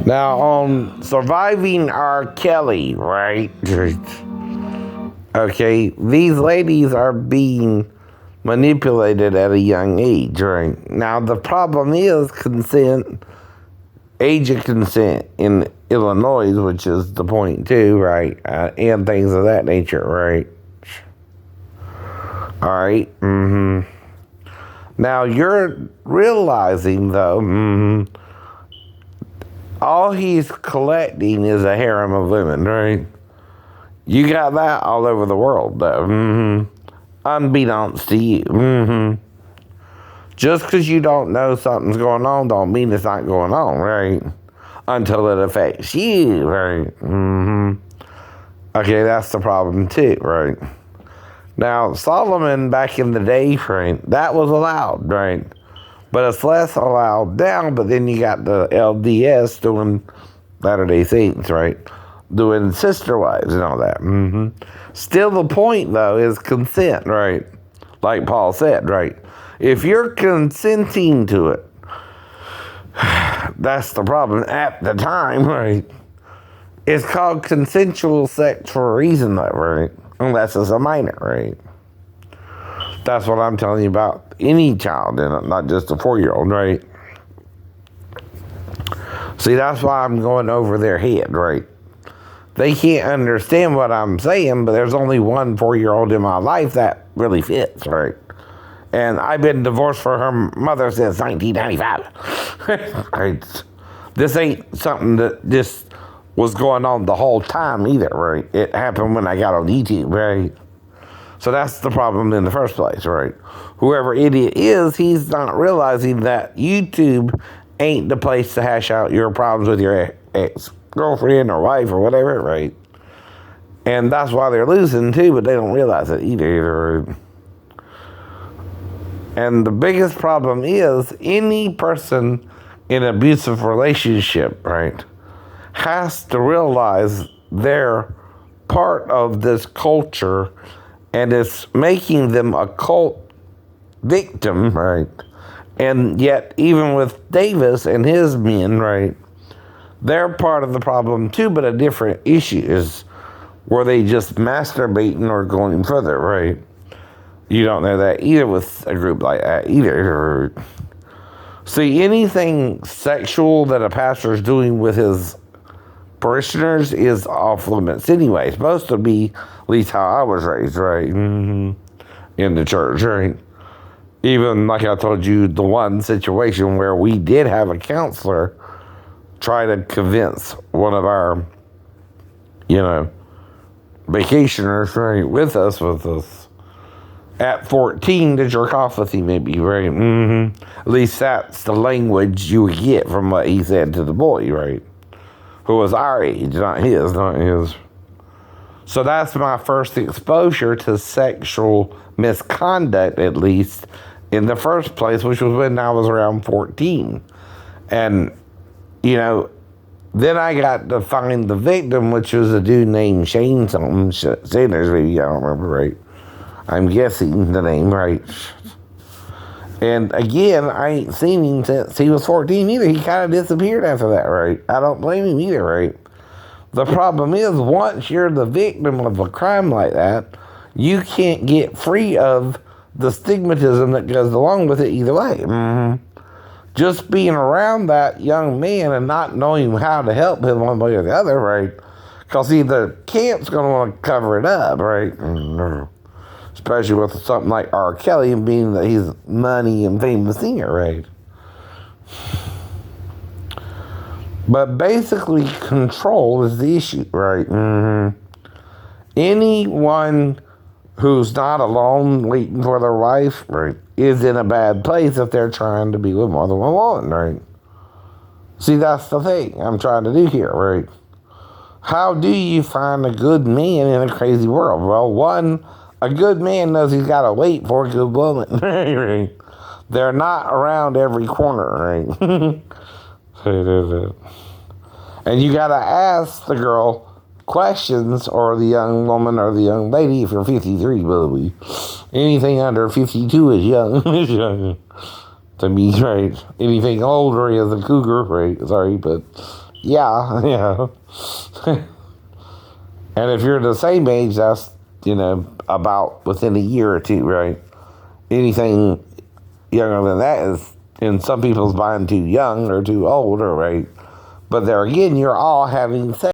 Now, on Surviving R. Kelly, right? Okay, these ladies are being manipulated at a young age, right? Now, the problem is consent, age of consent in Illinois, which is the point too, right? And things of that nature, right? All right. Now, you're realizing, though, all he's collecting is a harem of women, right? You got that all over the world, though. Unbeknownst to you. Just because you don't know something's going on don't mean it's not going on, right? Until it affects you, right? Okay, that's the problem too, right? Now, Solomon back in the day, right, that was allowed, right? But it's less allowed now, but then you got the LDS doing Latter-day Saints, right? Doing sister wives and all that. Still the point, though, is consent, right? Like Paul said, right? If you're consenting to it, that's the problem at the time, right? It's called consensual sex for a reason, though, right? Unless it's a minor, right? That's what I'm telling you about any child, and not just a 4-year-old, right? See, that's why I'm going over their head, right? They can't understand what I'm saying, but there's only one 4-year-old in my life that really fits, right? And I've been divorced from her mother since 1995. Right? This ain't something that just was going on the whole time either, right? It happened when I got on YouTube, right? So that's the problem in the first place, right? Whoever idiot is, he's not realizing that YouTube ain't the place to hash out your problems with your ex-girlfriend or wife or whatever, right? And that's why they're losing too, but they don't realize it either. And the biggest problem is any person in an abusive relationship, right, has to realize they're part of this culture and it's making them a cult victim, right? And yet, even with Davis and his men, right, they're part of the problem too, but a different issue is were they just masturbating or going further, right? You don't know that either with a group like that either. See, anything sexual that a pastor is doing with his parishioners is off limits anyway. It's supposed to be at least how I was raised, right? In the church, right? Even like I told you, the one situation where we did have a counselor try to convince one of our, vacationers, right, with us at 14 to jerk off with him, maybe, right? At least that's the language you would get from what he said to the boy, right? Who was our age, not his. So that's my first exposure to sexual misconduct, at least, in the first place, which was when I was around 14. And, then I got to find the victim, which was a dude named Shane something, Sanders, maybe, I don't remember, right? I'm guessing the name, right? And again, I ain't seen him since he was 14 either. He kind of disappeared after that, right? I don't blame him either, right? The problem is, once you're the victim of a crime like that, you can't get free of the stigmatism that goes along with it either way. Just being around that young man and not knowing how to help him one way or the other, right? Because see, the camp's going to want to cover it up, right? Especially with something like R. Kelly and being that he's money and famous singer, right? But basically, control is the issue, right? Anyone who's not alone waiting for their wife, right, is in a bad place if they're trying to be with more than one woman, right? See, that's the thing I'm trying to do here, right? How do you find a good man in a crazy world? Well, one, a good man knows he's got to wait for a good woman, right? They're not around every corner, right? And you got to ask the girl questions, or the young woman or the young lady, if you're 53, probably. Anything under 52 is young. Is young to me, right? Anything older is a cougar, right? Sorry, but Yeah, yeah. And if you're the same age, that's, about within a year or two, right? Anything younger than that is, in some people's mind, too young or too old, right? But there again, you're all having sex.